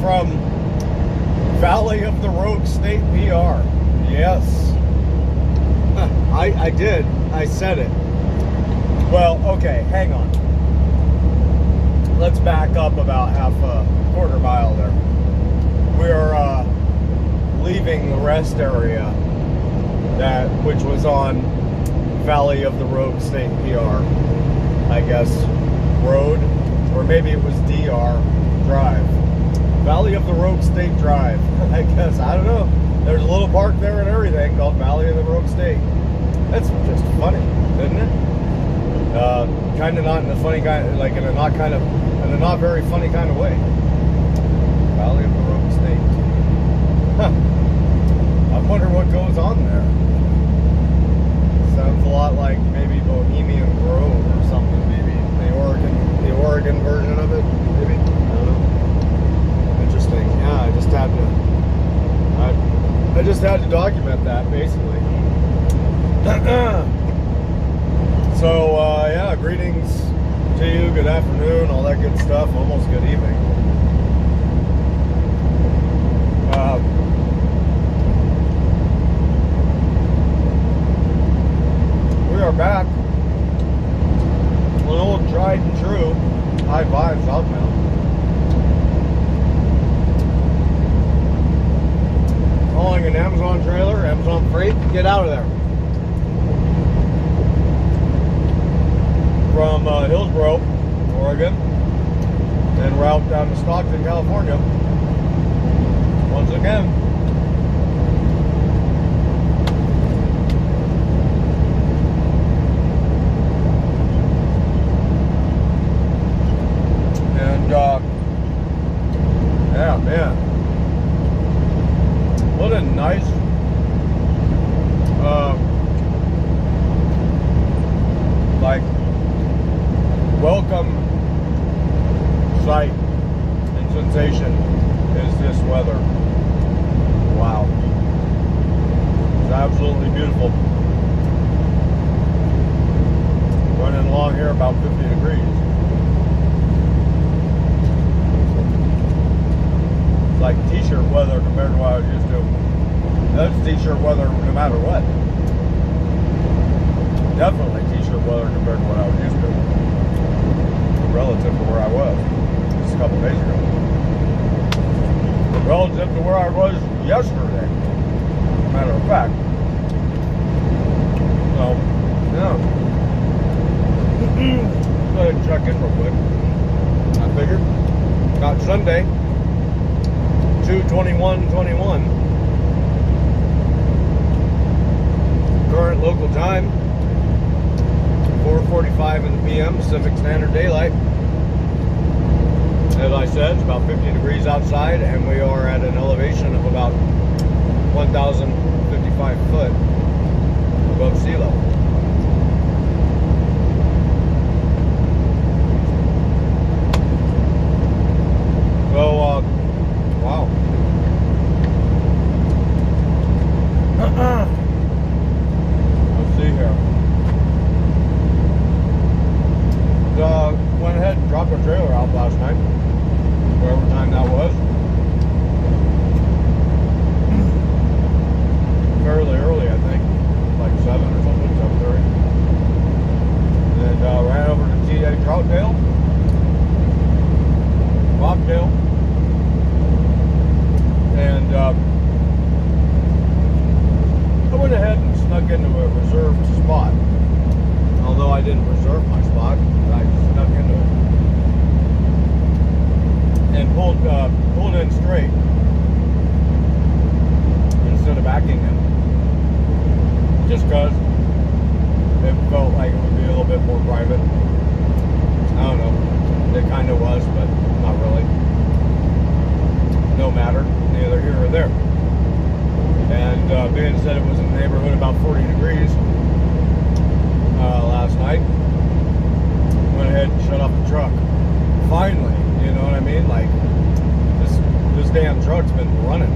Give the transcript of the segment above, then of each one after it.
from Valley of the Rogue State PR. Yes. I did. I said it. Well, okay, hang on. Let's back up about half a quarter mile there. We're leaving the rest area, which was on Valley of the Rogue State PR, I guess, road, or maybe it was DR Drive. Valley of the Rogue State Drive, I guess. I don't know. There's a little park there and everything called Valley of the Rogue State. That's just funny, isn't it? Kind of not in a funny kind, like in a not very funny kind of way. Valley of the Rogue State. Huh. I wonder what goes on there. Sounds a lot like maybe Bohemian Grove or something. Maybe the Oregon version of it. Maybe, I don't know. Interesting. Yeah, I just had to document that basically. So yeah, greetings to you. Good afternoon, all that good stuff. Almost good evening. We are back. An old tried and true I-5 southbound. Calling an Amazon trailer, Amazon freight, get out of there. From Hillsboro, Oregon, and route down to Stockton, California. Once again. And yeah, man. What a nice welcome sight and sensation is this weather. Wow. It's absolutely beautiful. Running along here about 50 degrees. It's like t-shirt weather compared to what I was used to. That's t-shirt weather no matter what. Definitely t-shirt weather compared to what I was used to. Relative to where I was just a couple days ago. Relative to where I was yesterday, matter of fact. So, yeah. Go ahead and check in real quick. I figured. Got Sunday, 2/21/21. Current local time, 4:45 in the PM, Pacific Standard Daylight. As I said, it's about 50 degrees outside, and we are at an elevation of about 1,055 foot above sea level. So, wow. Let's see here. Went ahead and dropped our trailer out last night, whatever time that was. Fairly early, I think, like 7 or something, 7:30. And ran over to TA Troutdale, Bobtail, and I went ahead and snuck into a reserved spot. Although I didn't reserve my spot, I snuck into it and pulled in straight instead of backing in, just because it felt like it would be a little bit more private. I don't know, it kind of was, but not really. No matter, neither here or there. And being said it was in the neighborhood about 40 degrees last night, went ahead and shut off the truck. Finally, you know what I mean? Like, this damn truck's been running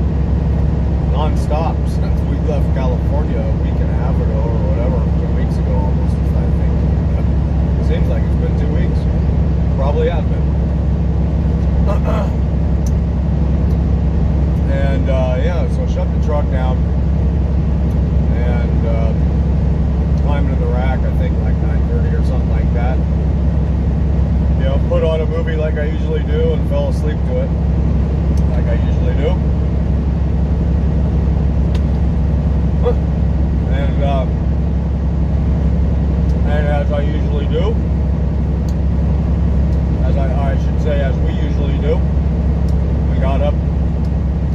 non-stop since we left California a week and a half ago or whatever, 2 weeks ago almost, I think. It seems like it's been 2 weeks. Probably has been. like I usually do and fell asleep to it, like I usually do. And as I usually do, as I should say, as we usually do, we got up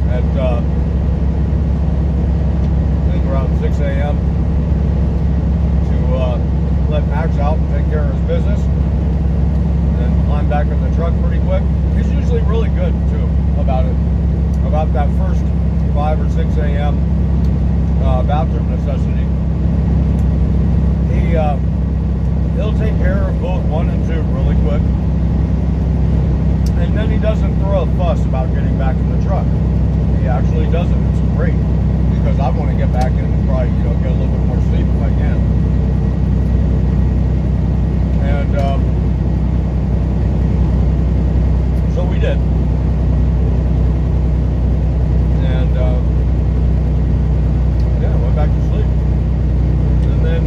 at I think around 6 a.m. to let Max out and take care of his business, and climb back in the truck pretty quick. He's usually really good too about it, about that first 5 or 6 a.m. Bathroom necessity. He'll take care of both 1 and 2 really quick, and then he doesn't throw a fuss about getting back in the truck. He actually doesn't. It's great, because I want to get back in and probably, you know, get a little bit more sleep if I can. And so we did. And yeah, went back to sleep. And then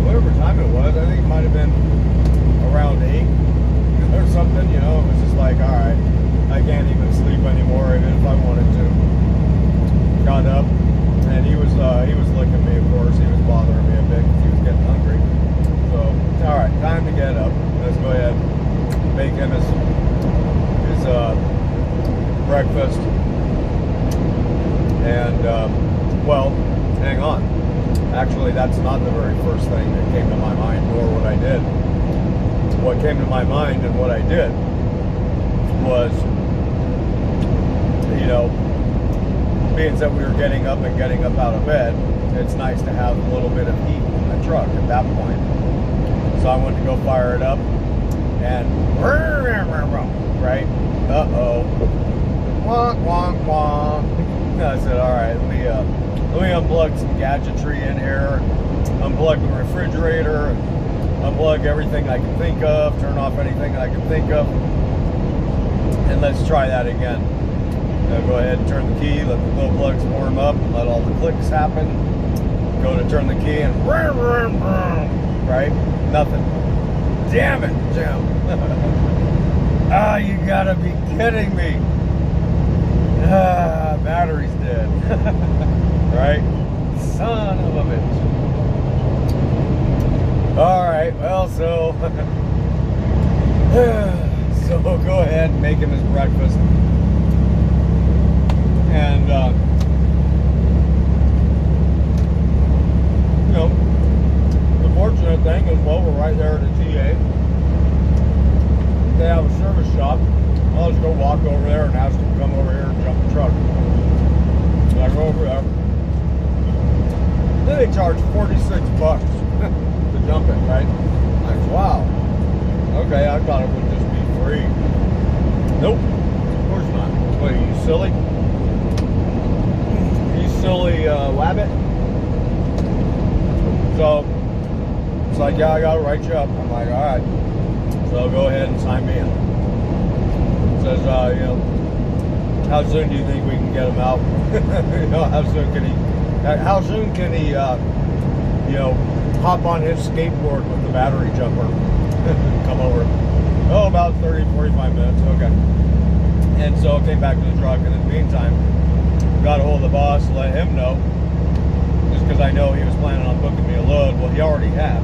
whatever time it was, I think it might have been around 8 or something, you know. It was just like, all right, I can't even sleep anymore, even if I wanted to. Got up, and he was looking at me, of course. He was bothering me a bit because he was getting hungry. So, all right, time to get up. Let's go ahead and make him his breakfast. And well, hang on. Actually, that's not the very first thing that came to my mind, nor what I did. What came to my mind and what I did was, you know, being that we were getting up out of bed, it's nice to have a little bit of heat in the truck at that point. So I went to go fire it up, and right, uh-oh, wonk, wonk, wonk. I said, all right, let me unplug some gadgetry in here, unplug the refrigerator, unplug everything I can think of, turn off anything I can think of, and let's try that again. Now go ahead and turn the key, let the glow plugs warm up, let all the clicks happen, go to turn the key, and right? Nothing. Damn it, Jim. Ah, you gotta be kidding me. Ah, battery's dead. Right? Son of a bitch. Alright, well, so we'll go ahead and make him his breakfast. And you know, the fortunate thing is, well, we're right there at the TA. They have a service shop. I'll just go walk over there and ask them to come over here and jump the truck. So I go over there. Then they charge $46 to jump it, right? I'm like, wow. Okay, I thought it would just be free. Nope, of course not. What, are you silly? You silly wabbit? So it's like, yeah, I gotta write you up. I'm like, all right. So go ahead and sign me in. It says, you know, how soon do you think we can get him out? You know, how soon can he, you know, hop on his skateboard with the battery jumper? Come over. Oh, about 30, 45 minutes. Okay. And so I came back to the truck, and in the meantime, got a hold of the boss, let him know, just because I know he was planning on booking me a load. Well, he already had.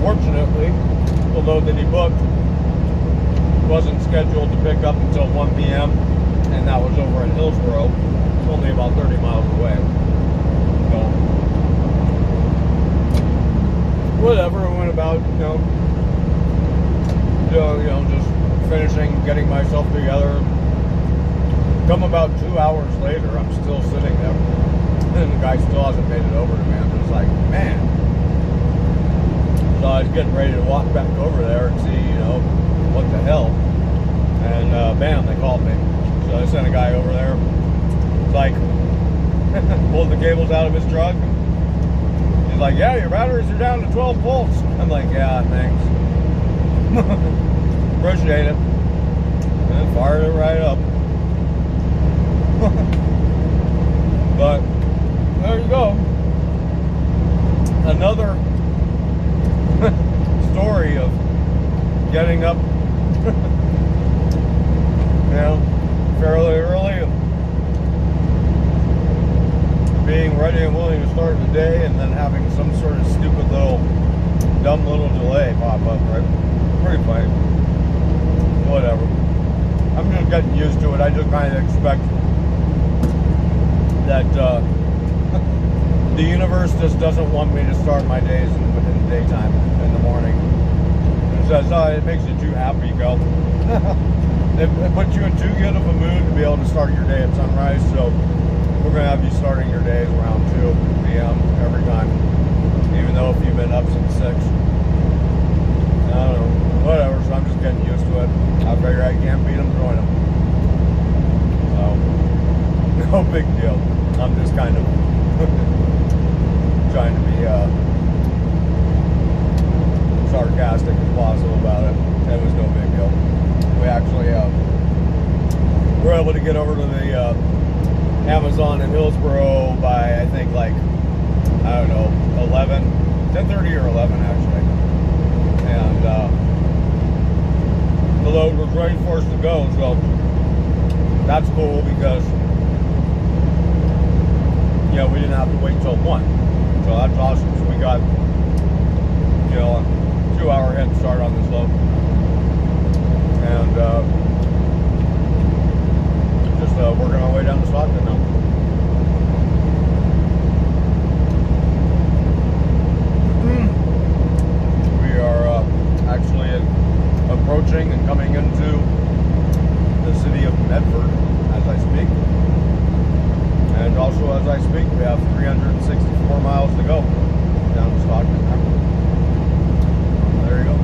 Fortunately, the load that he booked wasn't scheduled to pick up until 1 p.m. and that was over in Hillsboro, only about 30 miles away. So, whatever, I went about, you know, just finishing, getting myself together. Come about 2 hours later, I'm still sitting there, and the guy still hasn't made it over to me. I'm just like, man. So I was getting ready to walk back over there and see, you know, what the hell. And bam, they called me. So they sent a guy over there. It's like, pulled the cables out of his truck. He's like, yeah, your batteries are down to 12 volts. I'm like, yeah, thanks. Appreciate it. And fired it right up. But there you go. day and then having some sort of stupid little, dumb little delay pop up, right? Pretty funny. Whatever. I'm just getting used to it. I just kind of expect that the universe just doesn't want me to start my days in the daytime, in the morning. It says, oh, it makes you too happy, go. It puts you in too good of a mood to be able to start your day at sunrise, so we're going to have you starting your days around 2 p.m. every time, even though if you've been up since 6. I don't know, whatever, so I'm just getting used to it. I figure I can't beat them, join them. So, no big deal. I'm just kind of trying to be sarcastic as possible about it. It was no big deal. We actually were able to get over to the Amazon in Hillsboro by, I think, like, I don't know, 10:30 or 11 actually. And the load was ready for us to go, so that's cool because, yeah, we didn't have to wait till 1. So that's awesome. So we got, you know, a 2-hour head start on this load. And just working our way down to Stockton now. We are actually approaching and coming into the city of Medford as I speak. And also as I speak, we have 364 miles to go down to Stockton. There you go.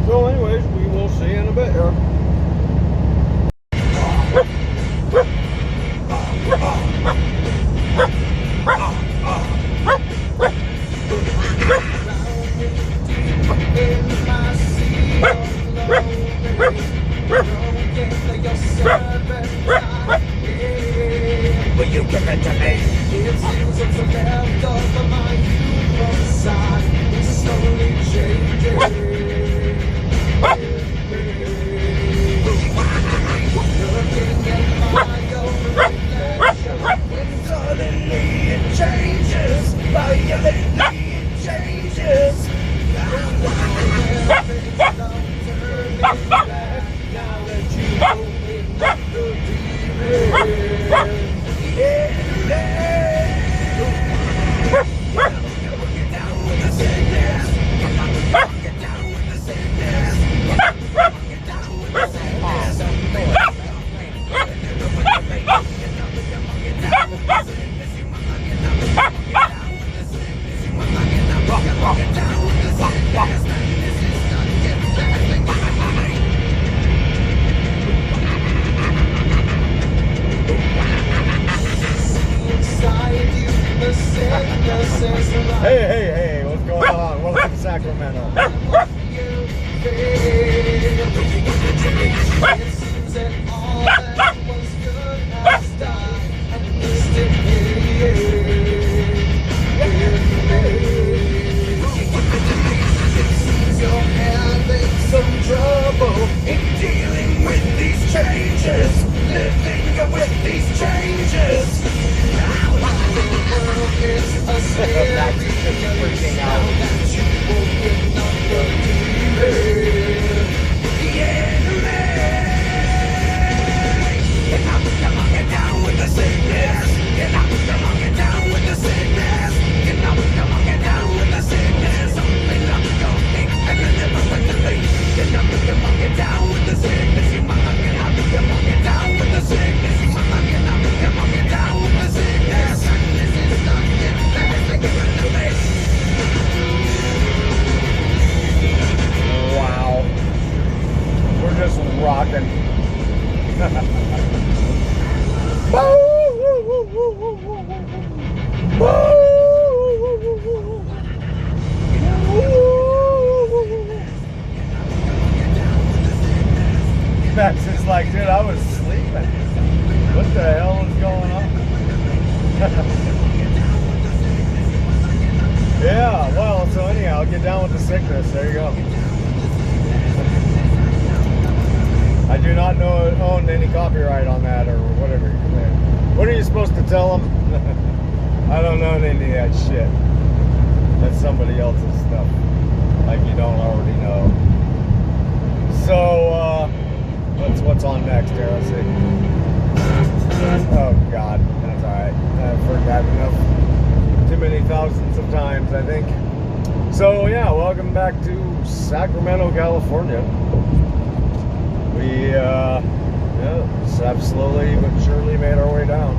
So anyways, we will see you in a bit here. Will you give it to me? It seems it's a left of my human side. It's slowly changing. Looking at my own reflection, and suddenly it changes. Violently it changes. Now that you open up the demon. Hey, what's going on? Welcome to Sacramento. Some trouble in dealing with these changes, living with these changes. Now the world is a scary place. Now that you open up the demon, the enemy. And now you're down with the sickness. And now you're down with the sickness. And now you're down with the sickness. Open up your feet and deliver with the faith. And now you're down with the sickness. You might not get out. You're down with the sickness. You might not get out. You're down with the sickness. Max is like, dude, I was sleeping. What the hell is going on? Yeah, well, so anyhow, get down with the sickness. There you go. I do not own any copyright on that or whatever you're saying. What are you supposed to tell them? I don't own any of that shit. That's somebody else's stuff. Like you don't already know. So, what's on next here? Let's see. Oh, God. That's alright. I've heard that enough. Too many thousands of times, I think. So, yeah, welcome back to Sacramento, California. We, have slowly but surely made our way down.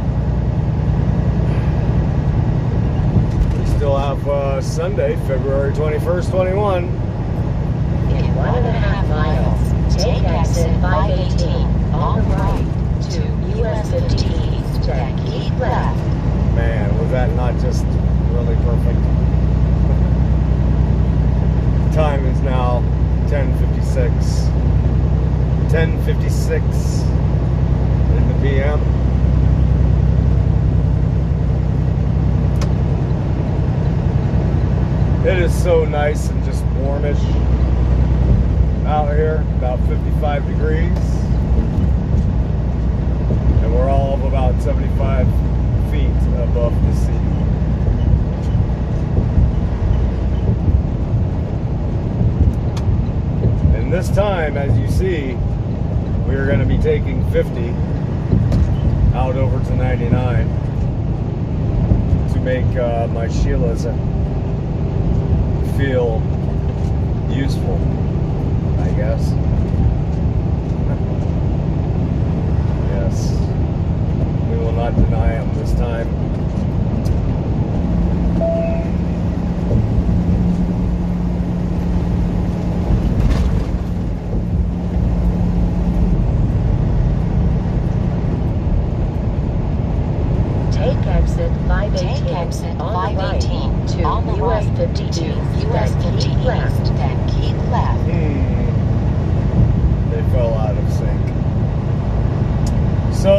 We still have Sunday, February 21st, 21. In 1.5 miles, take exit 518 on the right to US 50 East, then keep left. Man, was that not just really perfect? The time is now 10:56. 10:56 in the PM. It is so nice and just warmish out here, about 55 degrees. And we're all of about 75 feet above the sea. And this time, as you see, we are going to be taking 50 out over to 99 to make my Sheilas feel useful, I guess. Yes, we will not deny them this time. Take exit 518 to US 52, US 50 left, then keep left. They fell out of sync. So,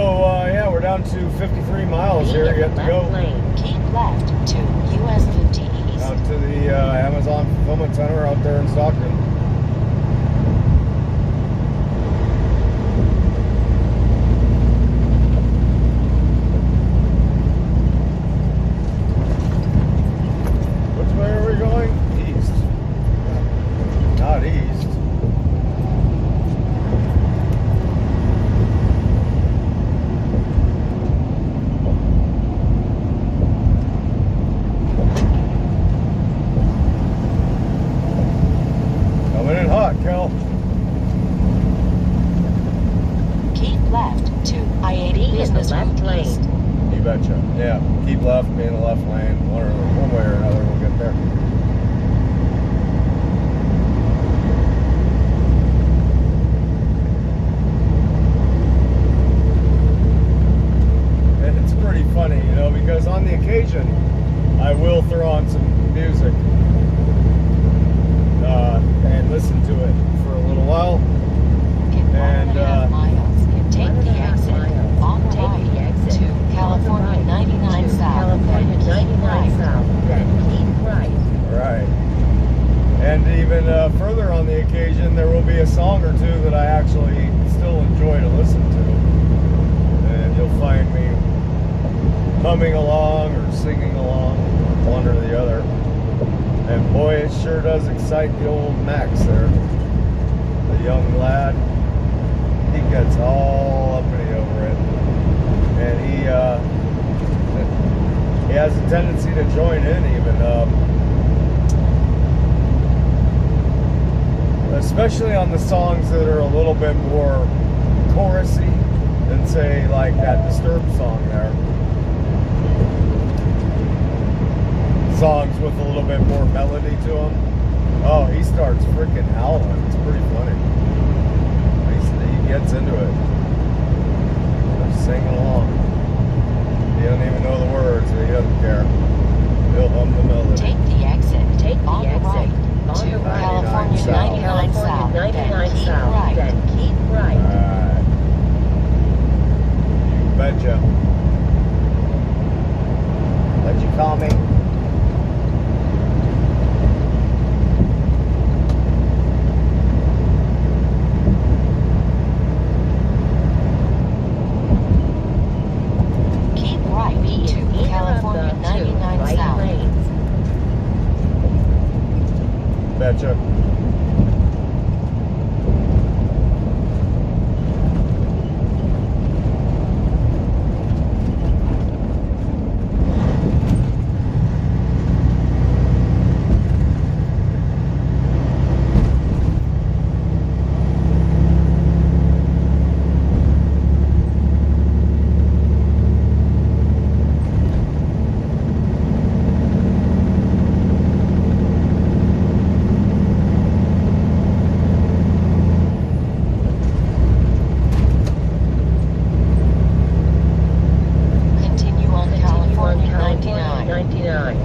yeah, we're down to 53 miles here yet to go. Lane, keep left to US 50 East. Out to the Amazon Fulfillment Center out there in Stockton. Yeah, keep left, be in the left lane. One way or another, we'll get there. And it's pretty funny, you know, because on the occasion, I will throw on some music and listen to it for a little while. And take the exit on the right to California 99 South, then keep right. Then keep right. Right. And even further on the occasion, there will be a song or two that I actually still enjoy to listen to. And you'll find me humming along or singing along, one or the other. And boy, it sure does excite the old Max there. The young lad. He gets all uppity over it. And he has a tendency to join in even, especially on the songs that are a little bit more chorusy than say like that Disturbed song there. Songs with a little bit more melody to them. Oh, he starts freaking howling. It's pretty funny. He gets into it. Betcha. What'd you call me? Keep right to California 99 South. Betcha. Continue on California 99. 99.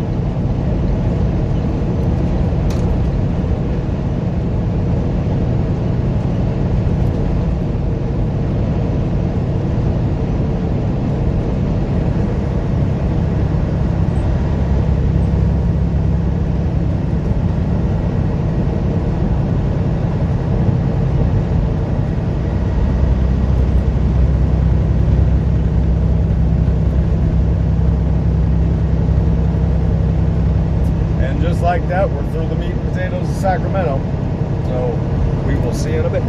And just like that, we're through the meat and potatoes of Sacramento. So we will see you in a bit.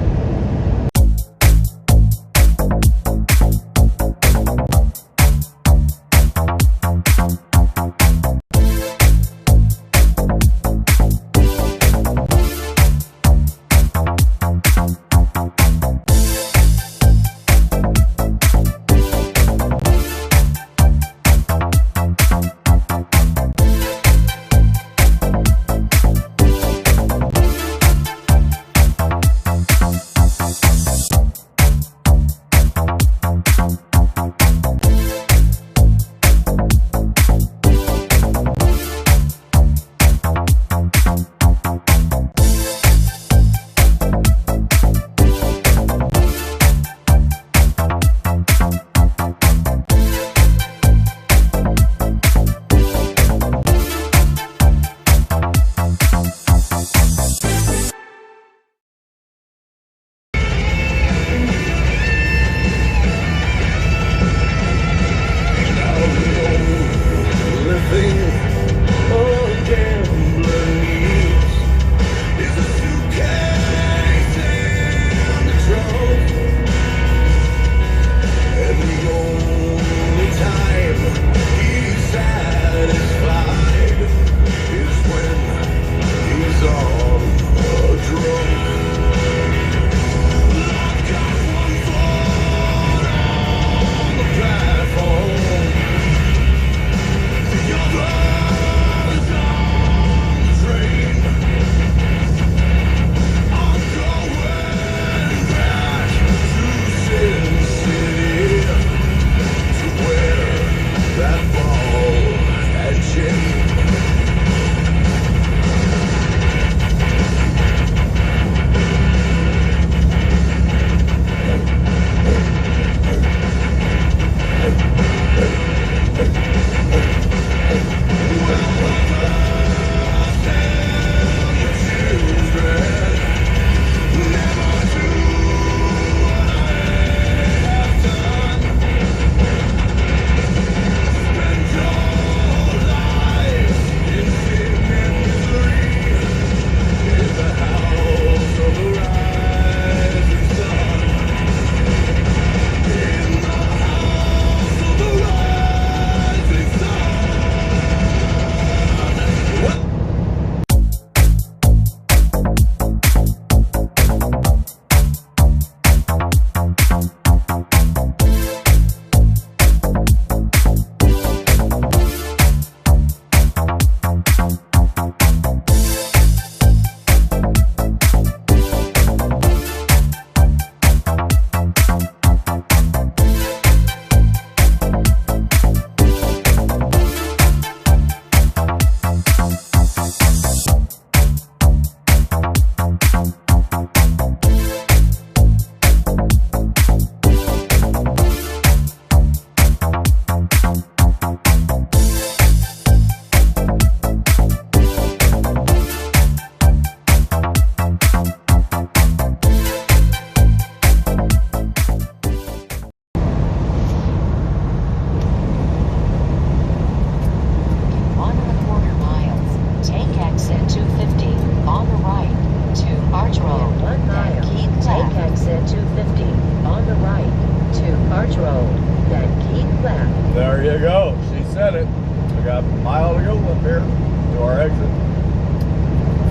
Arch Road, then keep left. There you go. She said it. We got a mile to go up here to our exit.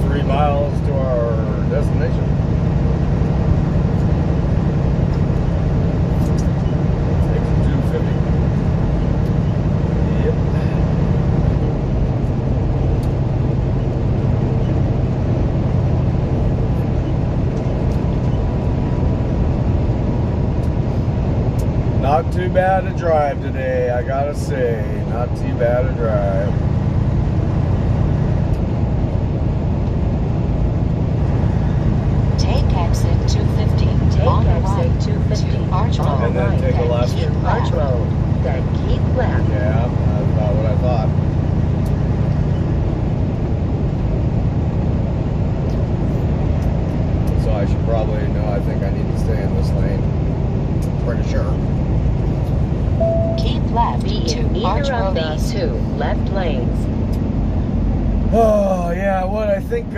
3 miles to our destination. Exit 250. Yep. Not too bad a drive today, I gotta say. Not too bad a drive. Take exit 250. Take on the exit right 250 to Arch on Road. the And then right, take a then left. keep Arch Road, then keep left. Yeah, that's about what I thought. So I should probably know, I think I need to stay in this lane. Pretty sure. Keep left Be to in Arch either of Road the East. 2 left lanes. Oh, yeah, what I think,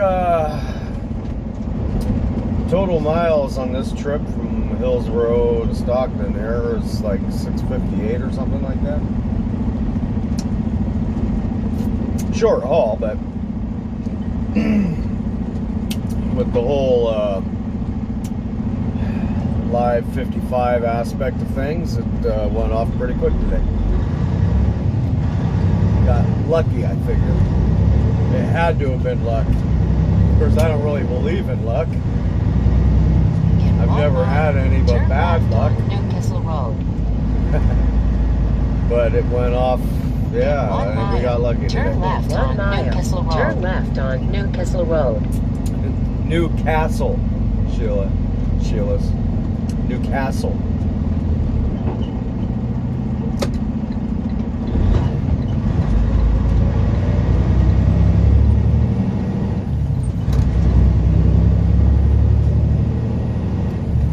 total miles on this trip from Hills Road to Stockton there is like 658 or something like that. Short haul, but with the whole live 55 aspect of things, it went off pretty quick today. Got lucky, I figure. It had to have been luck. Of course, I don't really believe in luck. In I've 1 never mile, had any but turn bad left luck. on Newcastle Road. But it went off, yeah, In 1 I think we got mile, lucky turn today. left 1 on mile, Newcastle Road. turn left on Newcastle Road. Newcastle, Sheila's. Newcastle.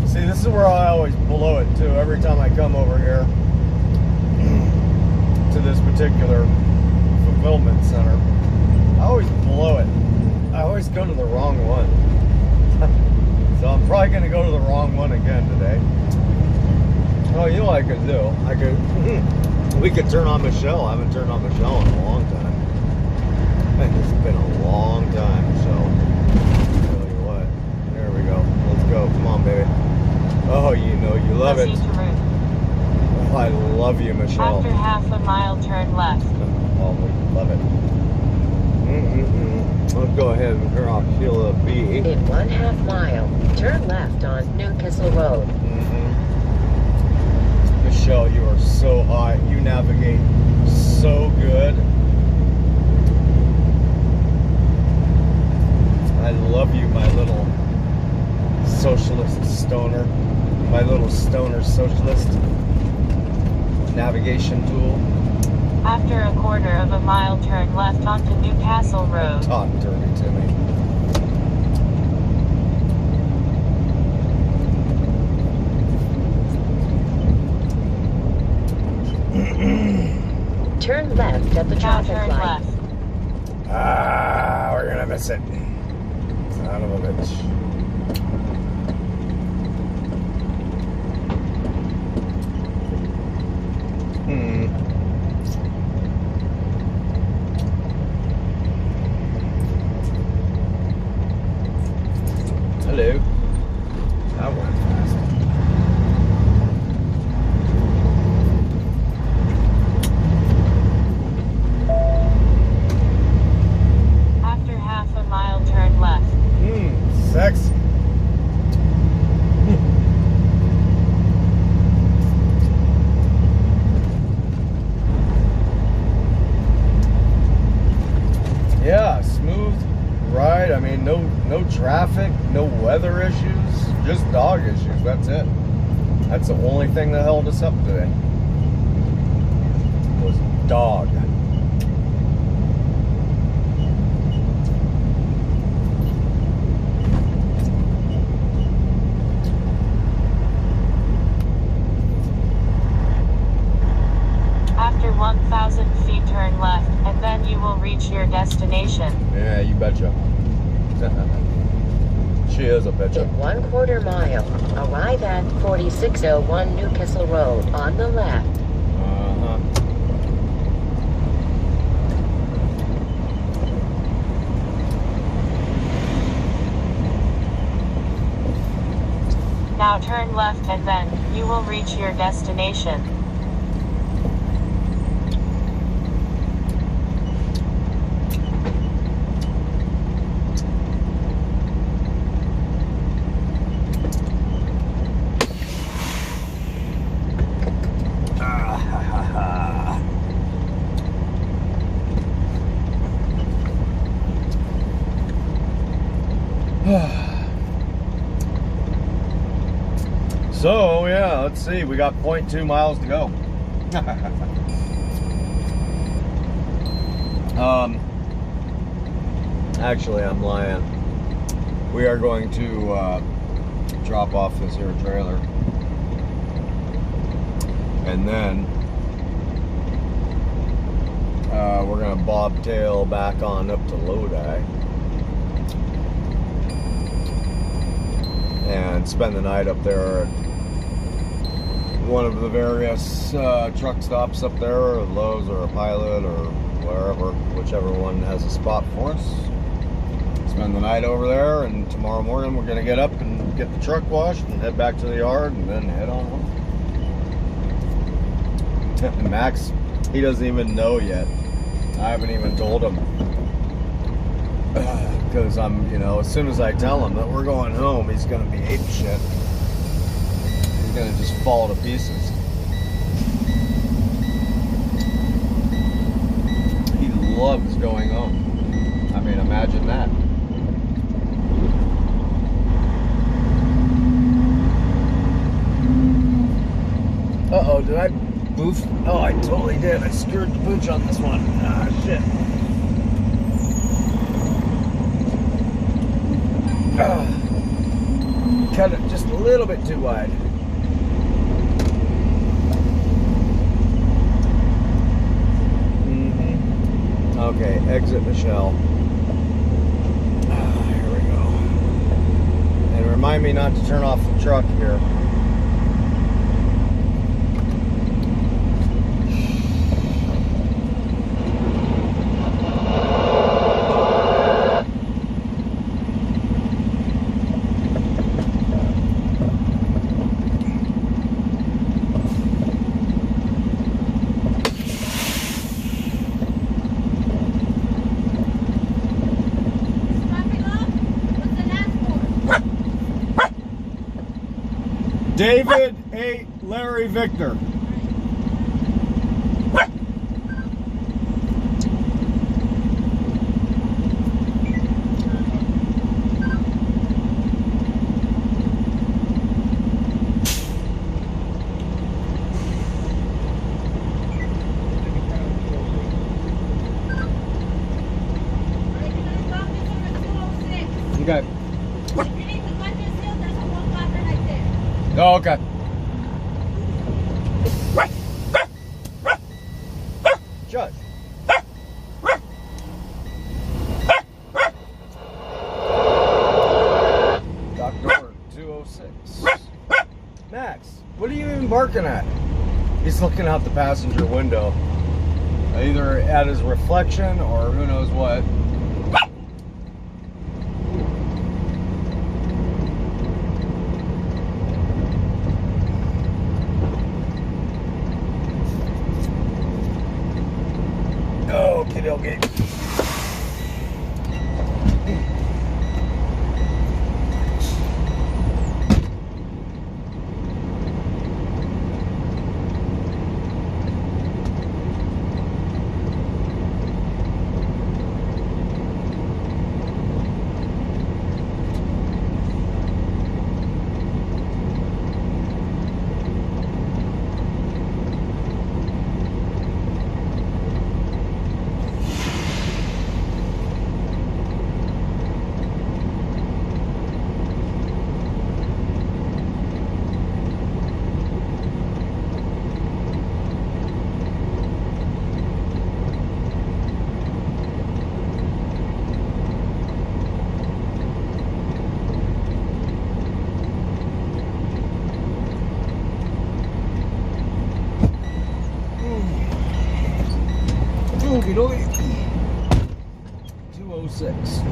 See, this is where I always blow it too. Every time I come over here to this particular fulfillment center, I always blow it. I always go to the wrong one. So I'm probably going to go to the wrong one again today. Oh, you know what I could do? We could turn on Michelle. I haven't turned on Michelle in a long time. It's been a long time, Michelle. Tell you what. There we go. Let's go. Come on, baby. Oh, you know you love it. Oh, I love you, Michelle. After half a mile, turn left. Oh, we love it. Let's go ahead and turn off Sheila B. In 1/2 mile, turn left on Newcastle Road. Michelle, you are so hot. You navigate so good. I love you, my little socialist stoner. My little stoner socialist navigation tool. After a 1/4 mile, turn left onto Newcastle Road. Talk dirty to me. Turn left at the Now traffic turn light. left. Ah, we're gonna miss it. Son of a bitch. Hello. That went fast. After half a mile, turn left. Sexy. Yeah, smooth ride. I mean, no traffic, no weather issues, just dog issues. That's it. That's the only thing that held us up today. Was dog. After 1,000 feet, turn left, and then you will reach your destination. Yeah, you betcha. She is a bitch. In 1/4 mile, arrive at 4601 Newcastle Road on the left. Uh-huh. Now turn left and then you will reach your destination. So yeah, let's see. We got 0.2 miles to go. Actually, I'm lying. We are going to drop off this here trailer, and then we're gonna bobtail back on up to Lodi and spend the night up there at one of the various truck stops up there, or Lowe's or a Pilot or wherever, whichever one has a spot for us. Spend the night over there, and tomorrow morning we're gonna get up and get the truck washed and head back to the yard and then head on home. Max, he doesn't even know yet. I haven't even told him. Because I'm, you know, as soon as I tell him that we're going home, he's gonna be ape shit. He's gonna just fall to pieces. He loves going home. I mean, imagine that. Uh-oh, did I boof? Oh, I totally did. I screwed the pooch on this one. Ah, shit. Cut it just a little bit too wide. Okay, exit the shell. Here we go. And remind me not to turn off the truck here. David 8 Larry Victor. Okay. Oh, okay. Judge. Doctor 206. Max, what are you even barking at? He's looking out the passenger window. Either at his reflection or who knows what. Okay. Okie dokie. 206.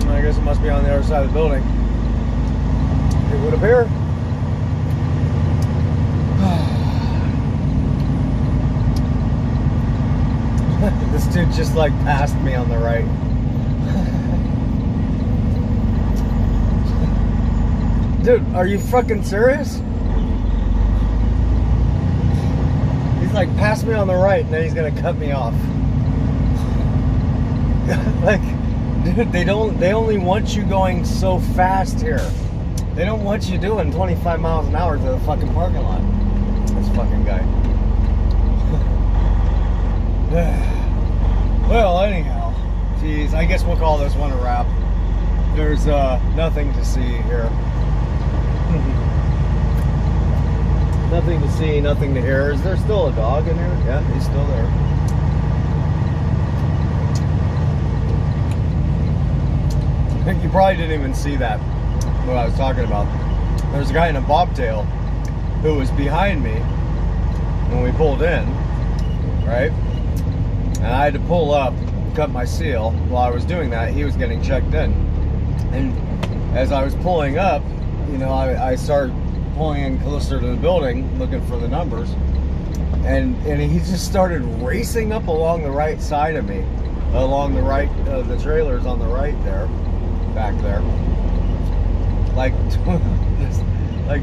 I guess it must be on the other side of the building. It would appear. This dude just like passed me on the right. Dude, are you fucking serious? He's like passed me on the right and then he's gonna cut me off. Like, dude, they only want you going so fast here. They don't want you doing 25 miles an hour to the fucking parking lot. This fucking guy. Well, anyhow, geez, I guess we'll call this one a wrap. There's nothing to see here. Nothing to see, nothing to hear. Is there still a dog in there? Yeah, he's still there. You probably didn't even see that, what I was talking about. There's a guy in a bobtail who was behind me when we pulled in, right? And I had to pull up, cut my seal. While I was doing that, he was getting checked in. And as I was pulling up, you know, I started pulling in closer to the building, looking for the numbers. And he just started racing up along the right side of me. Along the right, the trailer's on the right there. Back there, like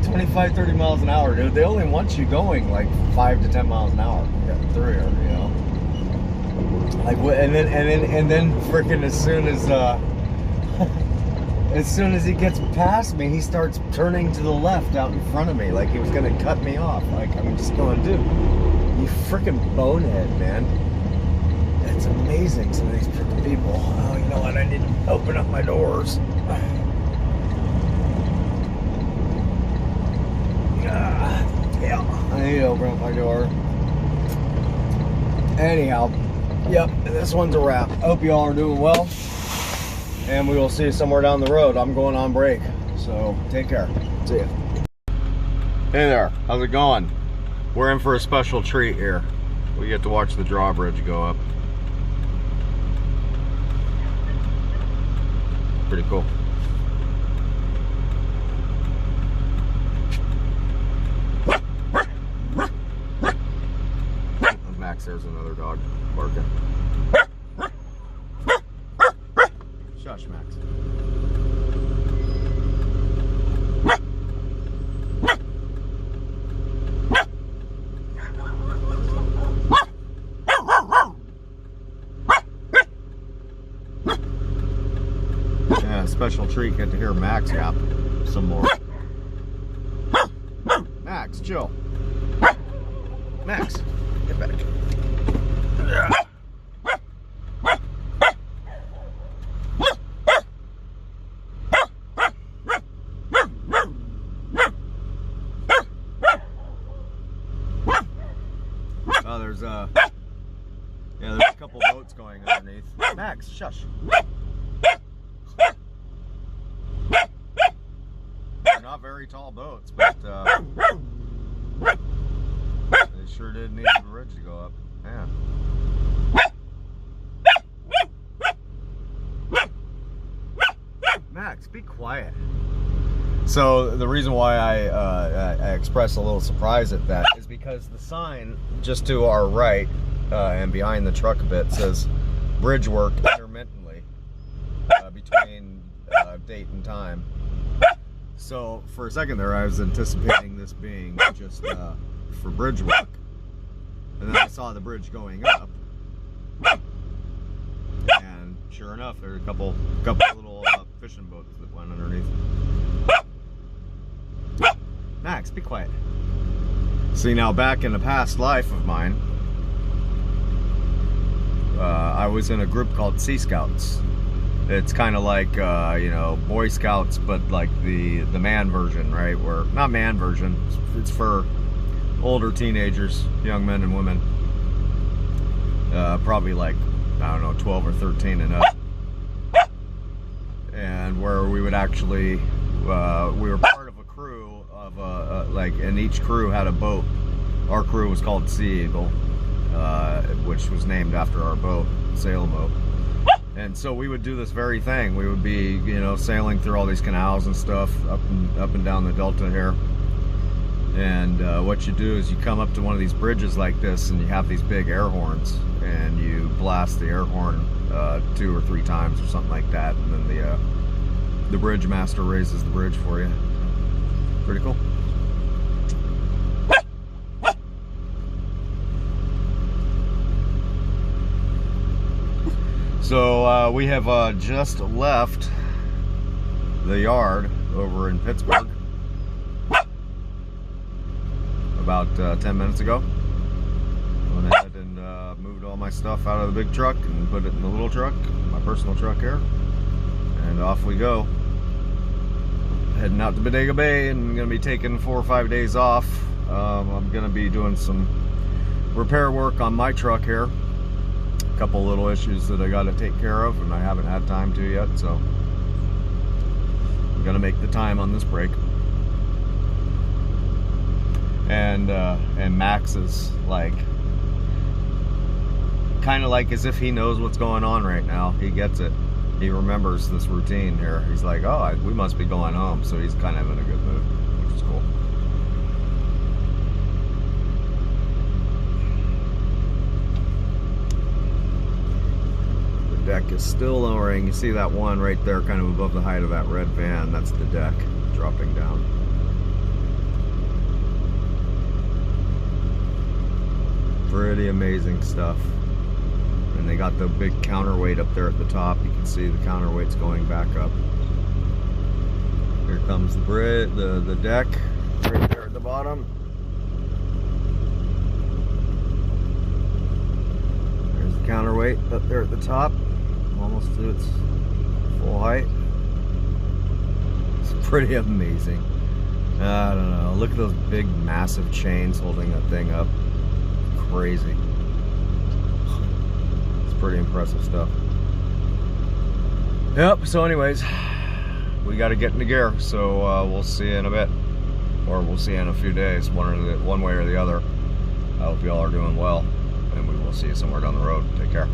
25, 30 miles an hour, dude. They only want you going like 5 to 10 miles an hour. You got through here, you know. Like, and then freaking as soon as he gets past me, he starts turning to the left out in front of me, like he was gonna cut me off. Like, I'm just going, dude, you freaking bonehead, man. It's amazing, some of these freaking people. Oh, you know what? I need to open up my doors. Yeah, I need to open up my door. Anyhow, yep, this one's a wrap. Hope you all are doing well. And we will see you somewhere down the road. I'm going on break. So, take care. See ya. Hey there. How's it going? We're in for a special treat here. We get to watch the drawbridge go up. Pretty cool. Max, there's another dog barking. Shush, Max. Special treat, get to hear Max yap some more. Max, chill. Max, get back. Oh, there's a couple boats going underneath. Max, shush. Not very tall boats, but they sure did need the bridge to go up. Man. Max, be quiet. So the reason why I express a little surprise at that is because the sign just to our right and behind the truck a bit says bridge work intermittently between date and time. So for a second there, I was anticipating this being just for bridge work, and then I saw the bridge going up, and sure enough, there were a couple little fishing boats that went underneath. Max, be quiet. See, now back in a past life of mine, I was in a group called Sea Scouts, It's kind of like you know, Boy Scouts, but like the man version, right? Or not man version. It's for older teenagers, young men and women. Probably like, I don't know, 12 or 13 and up. And where we would actually, we were part of a crew of like, and each crew had a boat. Our crew was called Sea Eagle, which was named after our boat, sail boat. And so we would do this very thing. We would be, you know, sailing through all these canals and stuff up and down the delta here. And what you do is you come up to one of these bridges like this, and you have these big air horns, and you blast the air horn 2 or 3 times or something like that, and then the bridge master raises the bridge for you. Pretty cool. So we have just left the yard over in Pittsburgh about 10 minutes ago. Went ahead and moved all my stuff out of the big truck and put it in the little truck, my personal truck here, and off we go. Heading out to Bodega Bay, and I'm going to be taking 4 or 5 days off. I'm going to be doing some repair work on my truck here. A couple little issues that I got to take care of, and I haven't had time to yet, so I'm going to make the time on this break. And Max is like, kind of like as if he knows what's going on right now. He gets it. He remembers this routine here. He's like, oh, we must be going home. So he's kind of in a good mood, which is cool. The deck is still lowering. You see that one right there kind of above the height of that red van? That's the deck dropping down. Pretty amazing stuff. And they got the big counterweight up there at the top. You can see the counterweight's going back up. Here comes the deck right there at the bottom. There's the counterweight up there at the top, almost to its full height. It's pretty amazing. I don't know. Look at those big, massive chains holding that thing up. Crazy. It's pretty impressive stuff. Yep, so anyways, we got to get into gear, so we'll see you in a bit, or we'll see you in a few days, one way or the other. I hope you all are doing well, and we will see you somewhere down the road. Take care.